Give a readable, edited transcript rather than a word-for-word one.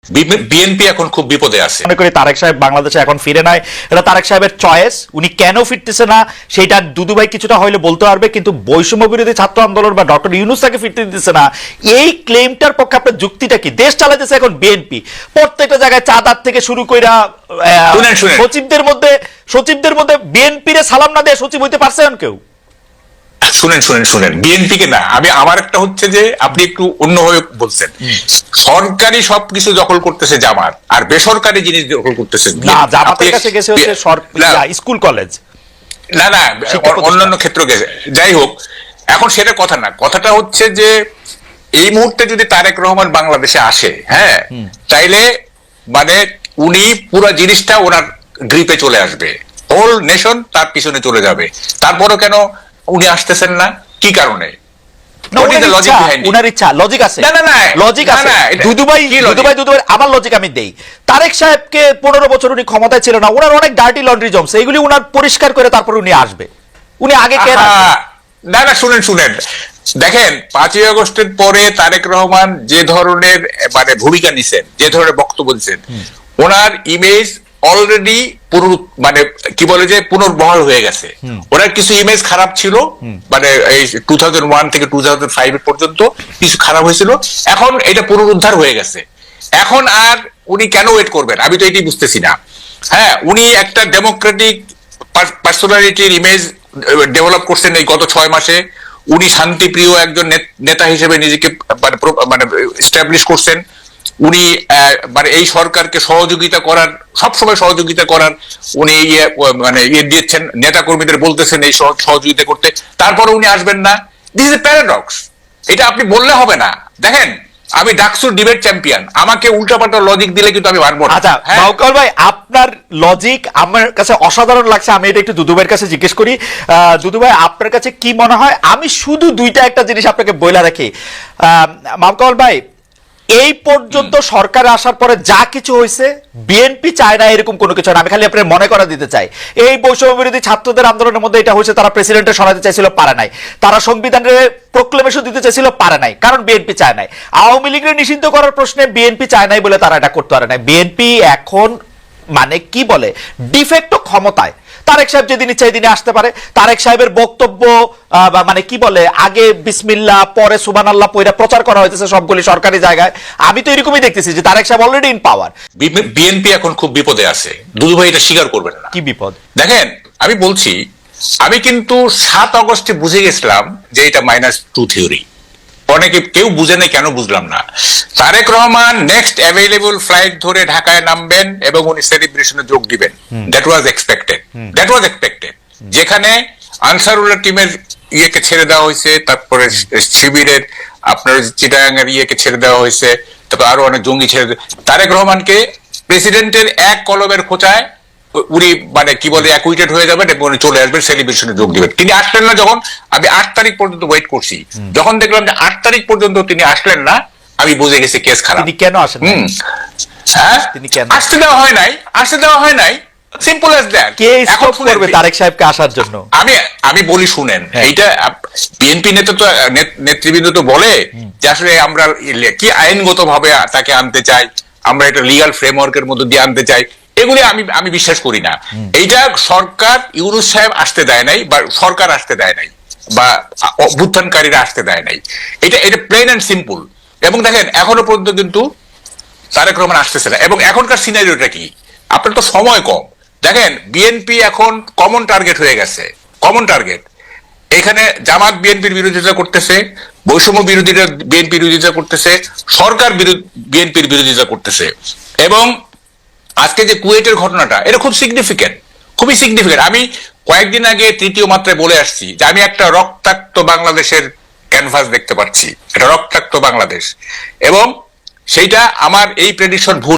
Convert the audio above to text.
BNP এখন খুব বিপদে আছে। মনে করি তারেক সাহেব বাংলাদেশে এখন ফিরে নাই, এটা তারেক সাহেবের চয়েস। উনি কেন ফিরতেছে না সেটা দুদু ভাই কিছুটা হইলে বলতে পারবে, কিন্তু বৈষম্য বিরোধী ছাত্র আন্দোলন বা ডক্টর ইউনূস তাকে ফিরতে দিতেছে না, এই ক্লেমটার পক্ষে আপনার যুক্তিটা কি? দেশ চালাতেছে এখন বিএনপি, প্রত্যেকটা জায়গায় চাঁদার থেকে শুরু কইরা সচিবদের মধ্যে বিএনপির সালাম না দিয়ে সচিব হইতে পারছেন কেউ? শুনেন বিএনপি কে না, আমার একটা হচ্ছে যে আপনি একটু অন্যভাবে বলছেন। সরকারি সবকিছু দখল করতেছে জামাত, আর বেসরকারি জিনিস দখল করতেছে না। জামাতের কাছে গেছে হচ্ছে স্কুল কলেজ, না অন্যান্য ক্ষেত্র গেছে। যাই হোক, এখন সেটা কথা না, কথাটা হচ্ছে যে এই মুহূর্তে যদি তারেক রহমান বাংলাদেশে আসে, হ্যাঁ, তাইলে মানে উনি পুরো জিনিসটা ওনার গ্রিপে চলে আসবে, হোল নেশন তার পিছনে চলে যাবে। তারপরও কেন উনি আসতেছেন না? কি কারণে? আমার লজিক আমি দেই। তারেক সাহেবকে 15 বছর উনি ক্ষমতায় ছিল না, ওনার অনেক ডার্টি লন্ড্রি জমছে, এগুলি উনার পরিষ্কার করে তারপর উনি আসবে। উনি আগে কেন? না শুনেন, দেখেন 5ই আগস্টের পরে তারেক রহমান যে ধরনের মানে ভূমিকা নিছেন, যে ধরনের বক্তব্য দিচ্ছেন, ওনার ইমেজ অলরেডি মানে কি বলে যে পুনর্বহাল হয়ে গেছে। ওনার কিছু ইমেজ খারাপ ছিল, মানে এই 2001 থেকে 2005 পর্যন্ত কিছু খারাপ হয়েছিল, এখন এটা পুনরুদ্ধার হয়ে গেছে। এখন আর উনি কেন ওয়েট করবেন আমি তো এটাই বুঝতেছি না। হ্যাঁ, উনি একটা ডেমোক্রেটিক পার্সোনালিটির ইমেজ ডেভেলপ করছেন এই গত 6 মাসে। উনি শান্তিপ্রিয় একজন নেতা হিসেবে নিজেকে মানে এস্টাবলিশ করছেন। উনি মানে এই সরকারকে সবসময় সহযোগিতা করার উনি মানে দিয়েছেন, নেতা কর্মীদের বলতেছেন এই সহযোগিতা করতে, তারপরে উনি আসবেন না। This is a paradox. এটা আপনি বললে হবে না। দেখেন, আমি ডাকসুর ডিবেট চ্যাম্পিয়ন, আমাকে উল্টাপাল্টা লজিক দিলে কিন্তু আমি মানবো না। আচ্ছা বাউকাল ভাই, আপনার লজিক আমার কাছে অসাধারণ লাগছে। আমি এটা একটু দুদু ভাইয়ের কাছে জিজ্ঞেস করি। দুদু ভাই, আপনার কাছে কি মনে হয়? আমি শুধু একটা জিনিস আপনাকে বলে রাখি, বাউকাল ভাই, এই পর্যন্ত সরকারে আসার পরে যা কিছু হয়েছে, বিএনপি চায় না এরকম কোনো কিছু না। আমি খালি আপনার মনে করা দিতে চাই, এই বৈষম্য বিরোধী ছাত্রদের আন্দোলনের মধ্যে এটা হয়েছে, তারা প্রেসিডেন্টের সরাতে চাইছিল, পারে নাই। তারা সংবিধানের প্রক্লেমেশন দিতে চাইছিল, পারে নাই, কারণ বিএনপি চায় নাই। আওয়ামী লীগের নিষিদ্ধ করার প্রশ্নে বিএনপি চায় নাই বলে তারা এটা করতে পারে নাই। বিএনপি এখন মানে কি বলে ডিফেক্টো ক্ষমতায়। তারেক সাহেব যেদিন ইচ্ছা দিনে আসতে পারে। তারেক সাহেবের বক্তব্য মানে কি বলে, আগে বিসমিল্লাহ পরে সুবহানাল্লাহ পয়রা প্রচার করা হইতেছে সবগুলি সরকারি জায়গায়। আমি তো এরকমই দেখতেছি যে তারেক সাহেব অলরেডি ইন পাওয়ার। বিএনপি এখন খুব বিপদে আছে। দুদু ভাই এটা স্বীকার করবেন না। কি বিপদ? দেখেন, আমি বলছি, আমি কিন্তু 7 আগস্টে বুঝে গেছিলাম যে এটা -2 থিওরি। অনেকে কেউ বুঝে নাই, কেন বুঝলাম না। Tarek Rahman next available flight ধরে ঢাকায় নামবেন এবং উনি সেলিব্রেশনে যোগ দিবেন। That was expected. যেখানে আনসারুল্লাহ টিমের ইয়েকে ছেড়ে দেওয়া হয়েছে, তারপরে শিবিরের আপনার চিটাগাং এর ইয়েকে ছেড়ে দেওয়া হয়েছে, তারপর আরো অনেক জঙ্গি ছেড়ে তারেক রহমানকে প্রেসিডেন্টের এক কলমের খোঁচায় উনি মানে কি বলে অ্যাকুইটেড হয়ে যাবেন এবং উনি চলে আসবেন, সেলিব্রেশনে যোগ দিবেন। তিনি আসলেন না। যখন আমি 8 তারিখ পর্যন্ত ওয়েট করছি, যখন দেখলাম যে 8 তারিখ পর্যন্ত তিনি আসলেন না, আমি বুঝে গেছি কেস খারাপ। তিনি কেন আসেন? হ্যাঁ, তিনি কেন আসতে দেওয়া হয় নাই। Simple as that. K stop করবে তারেক সাহেবকে আসার জন্য? আমি বলি, শুনেন, এইটা বিএনপি নেতৃবৃন্দ তো বলে যে আসলে আমরা কি আইনগতভাবে তাকে আনতে চাই, আমরা একটা লিগ্যাল ফ্রেমওয়ার্কের মধ্যে দিয়ে আনতে চাই। এগুলি আমি বিশ্বাস করি না। এইটা সরকার, ইউনূস সাহেব আসতে দেয় নাই, বা সরকার আসতে দেয় নাই, বা অভ্যুত্থানকারীরা আসতে দেয় নাই। এটা প্লেন এন্ড সিম্পল। এবং দেখেন, এখনো পর্যন্ত কিন্তু তারেক রহমান আসতেছে না। এবং এখনকার সিনারিওটা কি? আপনার তো সময় কম। দেখেন, বিএনপি এখন কমন টার্গেট হয়ে গেছে। কমন টার্গেট এখানে জামাত বিএনপির বিরোধিতা করতেছে, বৈষম্য বিরোধীরা বিএনপির বিরোধিতা করতেছে, সরকার বিএনপির বিরোধিতা করতেছে। এবং আজকে যে কুয়েটের ঘটনাটা, এটা খুবই সিগনিফিকেন্ট। আমি কয়েকদিন আগে তৃতীয় মাত্রায় বলে আসছি যে আমি একটা রক্তাক্ত বাংলাদেশের ক্যানভাস দেখতে পাচ্ছি, এটা রক্তাক্ত বাংলাদেশ। এবং সেইটা আমার এই প্রেডিকশন ভুল।